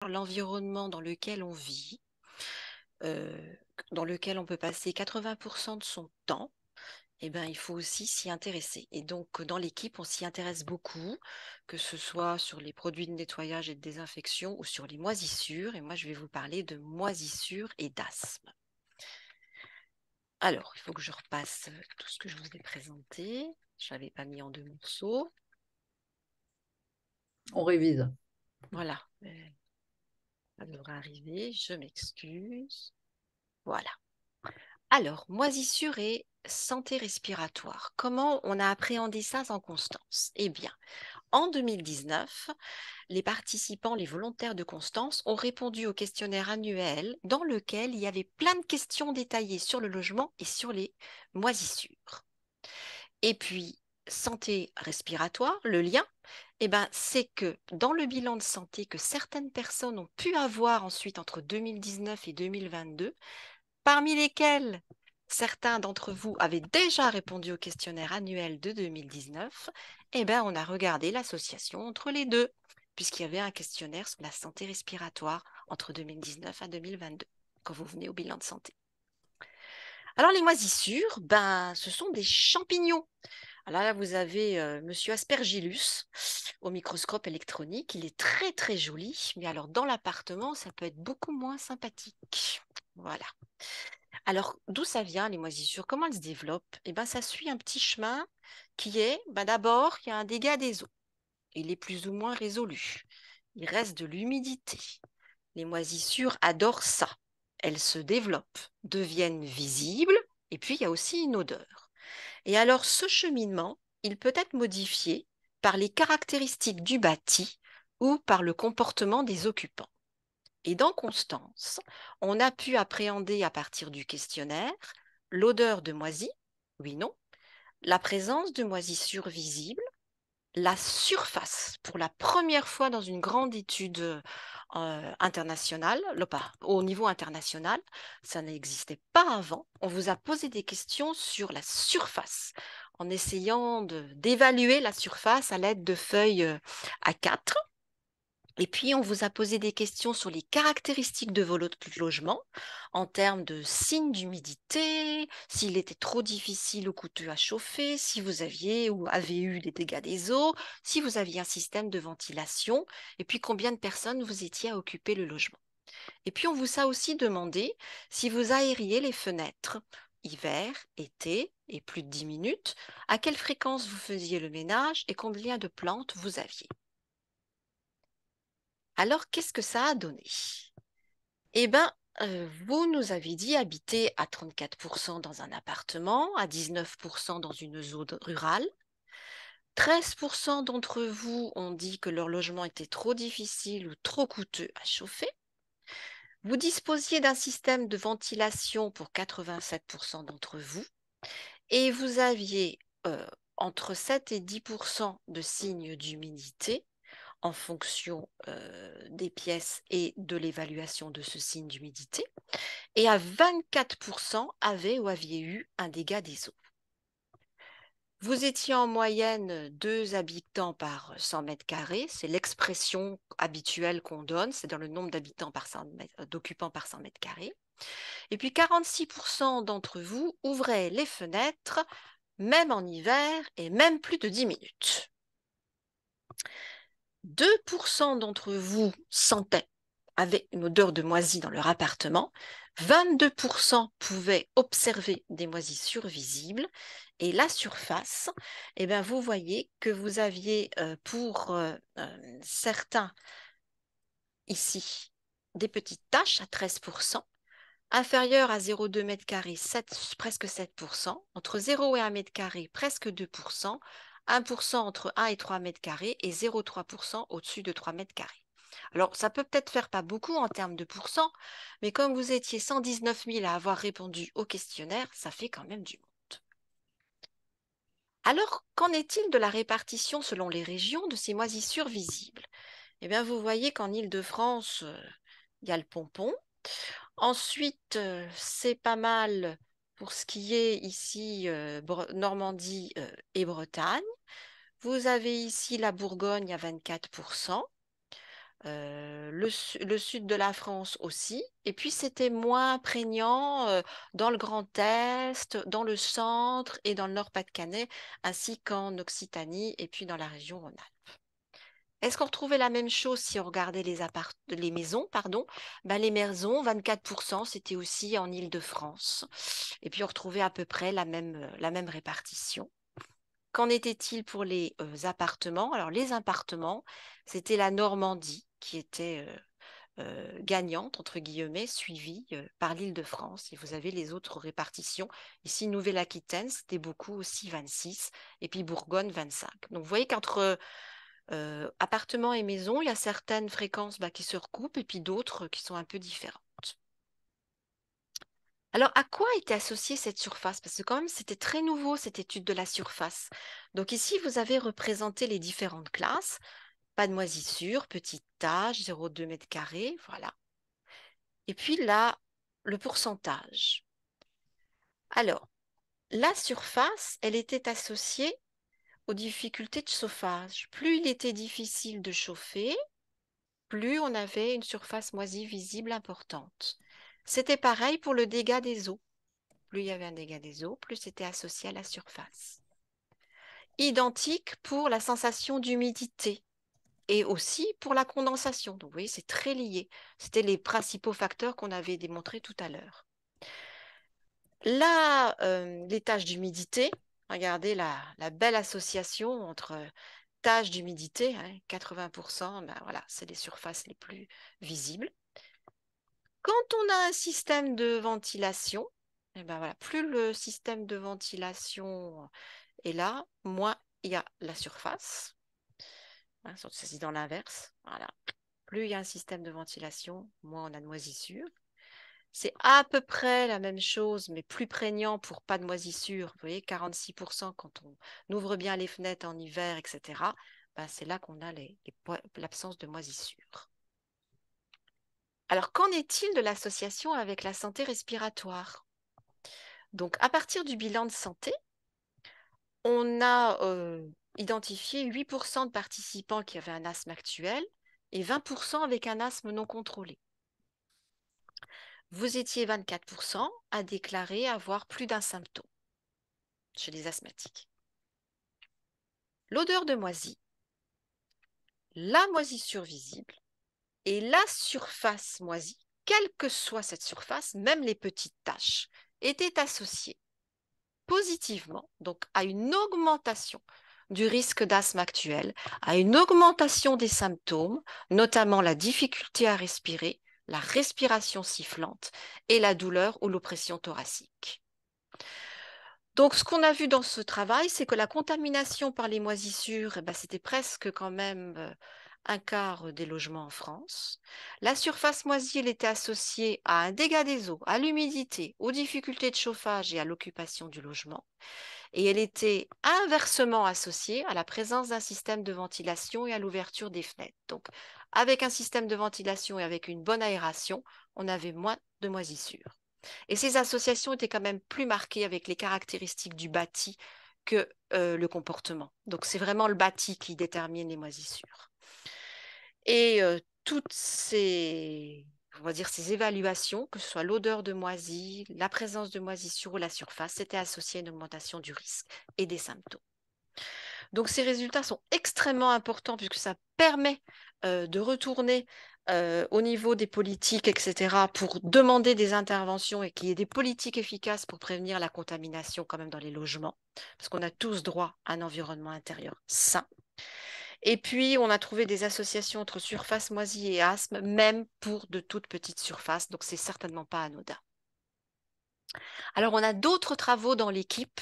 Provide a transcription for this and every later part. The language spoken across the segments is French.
l'environnement dans lequel on vit, euh, dans lequel on peut passer 80% de son temps, eh ben, il faut aussi s'y intéresser. Et donc, dans l'équipe, on s'y intéresse beaucoup, que ce soit sur les produits de nettoyage et de désinfection ou sur les moisissures. Et moi, je vais vous parler de moisissures et d'asthme. Alors, il faut que je repasse tout ce que je vous ai présenté. Je n'avais pas mis en deux morceaux. On révise. Voilà, ça devrait arriver. Je m'excuse. Voilà. Alors, moisissure et santé respiratoire. Comment on a appréhendé ça en Constance? Eh bien, en 2019, les participants, les volontaires de Constance, ont répondu au questionnaire annuel dans lequel il y avait plein de questions détaillées sur le logement et sur les moisissures. Et puis, santé respiratoire, le lien, eh ben, c'est que dans le bilan de santé que certaines personnes ont pu avoir ensuite entre 2019 et 2022, parmi lesquels certains d'entre vous avaient déjà répondu au questionnaire annuel de 2019, eh ben, on a regardé l'association entre les deux, puisqu'il y avait un questionnaire sur la santé respiratoire entre 2019 à 2022, quand vous venez au bilan de santé. Alors, les moisissures, ben, ce sont des champignons. Alors là, vous avez Monsieur Aspergillus au microscope électronique. Il est très, très joli, mais alors dans l'appartement, ça peut être beaucoup moins sympathique. Voilà. Alors, d'où ça vient, les moisissures? Comment elles se développent? Eh bien, ça suit un petit chemin qui est, ben, d'abord, il y a un dégât des eaux. Il est plus ou moins résolu. Il reste de l'humidité. Les moisissures adorent ça. Elles se développent, deviennent visibles, et puis il y a aussi une odeur. Et alors, ce cheminement, il peut être modifié par les caractéristiques du bâti ou par le comportement des occupants. Et dans Constance, on a pu appréhender à partir du questionnaire l'odeur de moisi, oui, non, la présence de moisissures visibles, la surface, pour la première fois dans une grande étude internationale, au niveau international, ça n'existait pas avant. On vous a posé des questions sur la surface, en essayant d'évaluer la surface à l'aide de feuilles A4. Et puis, on vous a posé des questions sur les caractéristiques de votre logement en termes de signes d'humidité, s'il était trop difficile ou coûteux à chauffer, si vous aviez ou avez eu des dégâts des eaux, si vous aviez un système de ventilation, et puis combien de personnes vous étiez à occuper le logement. Et puis, on vous a aussi demandé si vous aériez les fenêtres, hiver, été, et plus de 10 minutes, à quelle fréquence vous faisiez le ménage et combien de plantes vous aviez. Alors, qu'est-ce que ça a donné? Eh bien, vous nous avez dit habiter à 34% dans un appartement, à 19% dans une zone rurale. 13% d'entre vous ont dit que leur logement était trop difficile ou trop coûteux à chauffer. Vous disposiez d'un système de ventilation pour 87% d'entre vous et vous aviez entre 7 et 10% de signes d'humidité en fonction des pièces et de l'évaluation de ce signe d'humidité. Et à 24% avaient ou aviez eu un dégât des eaux. Vous étiez en moyenne 2 habitants par 100 mètres carrés. C'est l'expression habituelle qu'on donne, c'est dans le nombre d'habitants d'occupants par 100 mètres carrés. Et puis 46% d'entre vous ouvraient les fenêtres, même en hiver et même plus de 10 minutes. 2% d'entre vous sentaient, avaient une odeur de moisi dans leur appartement. 22% pouvaient observer des moisissures visibles. Et la surface, eh bien, vous voyez que vous aviez pour certains ici des petites taches à 13%, inférieures à 0,2 m², presque 7%, entre 0 et 1 m², presque 2%, 1% entre 1 et 3 m² et 0,3% au-dessus de 3 m². Alors, ça peut peut-être faire pas beaucoup en termes de pourcents, mais comme vous étiez 119 000 à avoir répondu au questionnaire, ça fait quand même du monde. Alors, qu'en est-il de la répartition selon les régions de ces moisissures visibles? Eh bien, vous voyez qu'en Île-de-France, il y a le pompon. Ensuite, c'est pas mal pour ce qui est ici Normandie et Bretagne. Vous avez ici la Bourgogne à 24%. le sud de la France aussi. Et puis, c'était moins prégnant dans le Grand Est, dans le centre et dans le Nord-Pas-de-Calais, ainsi qu'en Occitanie et puis dans la région Rhône-Alpes. Est-ce qu'on retrouvait la même chose si on regardait les maisons, pardon? Ben, les maisons, 24%, c'était aussi en Île-de-France. Et puis, on retrouvait à peu près la même répartition. Qu'en était-il pour les appartements? Alors, les appartements, c'était la Normandie qui était gagnante, entre guillemets, suivie par l'Île-de-France. Et vous avez les autres répartitions. Ici, Nouvelle-Aquitaine, c'était beaucoup aussi 26, et puis Bourgogne, 25. Donc, vous voyez qu'entre appartements et maisons, il y a certaines fréquences qui se recoupent, et puis d'autres qui sont un peu différentes. Alors, à quoi était associée cette surface? Parce que quand même, c'était très nouveau, cette étude de la surface. Donc ici, vous avez représenté les différentes classes. Pas de moisissure, petite tache, 0,2 mètres carrés, voilà. Et puis là, le pourcentage. Alors, la surface, elle était associée aux difficultés de chauffage. Plus il était difficile de chauffer, plus on avait une surface moisie visible importante. C'était pareil pour le dégât des eaux. Plus il y avait un dégât des eaux, plus c'était associé à la surface. Identique pour la sensation d'humidité et aussi pour la condensation. Donc, vous voyez, c'est très lié. C'était les principaux facteurs qu'on avait démontrés tout à l'heure. Là, les tâches d'humidité, regardez la belle association entre tâches d'humidité, 80%, ben voilà, c'est les surfaces les plus visibles. Quand on a un système de ventilation, eh ben voilà, plus le système de ventilation est là, moins il y a la surface. C'est dans l'inverse. Voilà. Plus il y a un système de ventilation, moins on a de moisissure. C'est à peu près la même chose, mais plus prégnant pour pas de moisissure. Vous voyez, 46% quand on ouvre bien les fenêtres en hiver, etc. Ben, c'est là qu'on a l'absence de moisissure. Alors, qu'en est-il de l'association avec la santé respiratoire? Donc, à partir du bilan de santé, on a identifié 8% de participants qui avaient un asthme actuel et 20% avec un asthme non contrôlé. Vous étiez 24% à déclarer avoir plus d'un symptôme chez les asthmatiques. L'odeur de moisi, la moisissure visible et la surface moisie, quelle que soit cette surface, même les petites taches, étaient associées positivement donc à une augmentation du risque d'asthme actuel, à une augmentation des symptômes, notamment la difficulté à respirer, la respiration sifflante et la douleur ou l'oppression thoracique. Donc, ce qu'on a vu dans ce travail, c'est que la contamination par les moisissures, c'était presque quand même un quart des logements en France. La surface moisie, elle était associée à un dégât des eaux, à l'humidité, aux difficultés de chauffage et à l'occupation du logement. Et elle était inversement associée à la présence d'un système de ventilation et à l'ouverture des fenêtres. Donc, avec un système de ventilation et avec une bonne aération, on avait moins de moisissures. Et ces associations étaient quand même plus marquées avec les caractéristiques du bâti que le comportement. Donc, c'est vraiment le bâti qui détermine les moisissures. Et toutes ces, on va dire, ces évaluations, que ce soit l'odeur de moisi, la présence de moisissure ou la surface, c'était associé à une augmentation du risque et des symptômes. Donc ces résultats sont extrêmement importants puisque ça permet de retourner au niveau des politiques, etc., pour demander des interventions et qu'il y ait des politiques efficaces pour prévenir la contamination quand même dans les logements, parce qu'on a tous droit à un environnement intérieur sain. Et puis, on a trouvé des associations entre surface moisie et asthme, même pour de toutes petites surfaces, donc c'est certainement pas anodin. Alors, on a d'autres travaux dans l'équipe.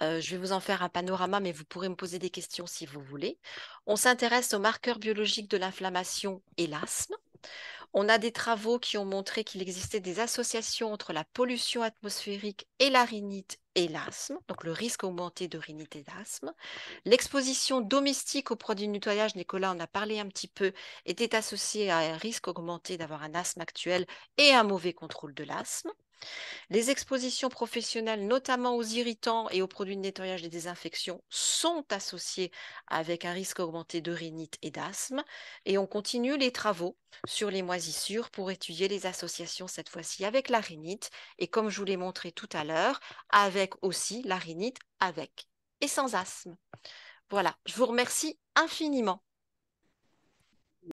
Je vais vous en faire un panorama, mais vous pourrez me poser des questions si vous voulez. On s'intéresse aux marqueurs biologiques de l'inflammation et l'asthme. On a des travaux qui ont montré qu'il existait des associations entre la pollution atmosphérique et la rhinite et l'asthme, donc le risque augmenté de rhinite et d'asthme. L'exposition domestique aux produits de nettoyage, Nicolas en a parlé un petit peu, était associée à un risque augmenté d'avoir un asthme actuel et un mauvais contrôle de l'asthme. Les expositions professionnelles, notamment aux irritants et aux produits de nettoyage et désinfection, sont associées avec un risque augmenté de rhinite et d'asthme. Et on continue les travaux sur les moisissures pour étudier les associations, cette fois-ci avec la rhinite. Et comme je vous l'ai montré tout à l'heure, avec aussi la rhinite avec et sans asthme. Voilà, je vous remercie infiniment.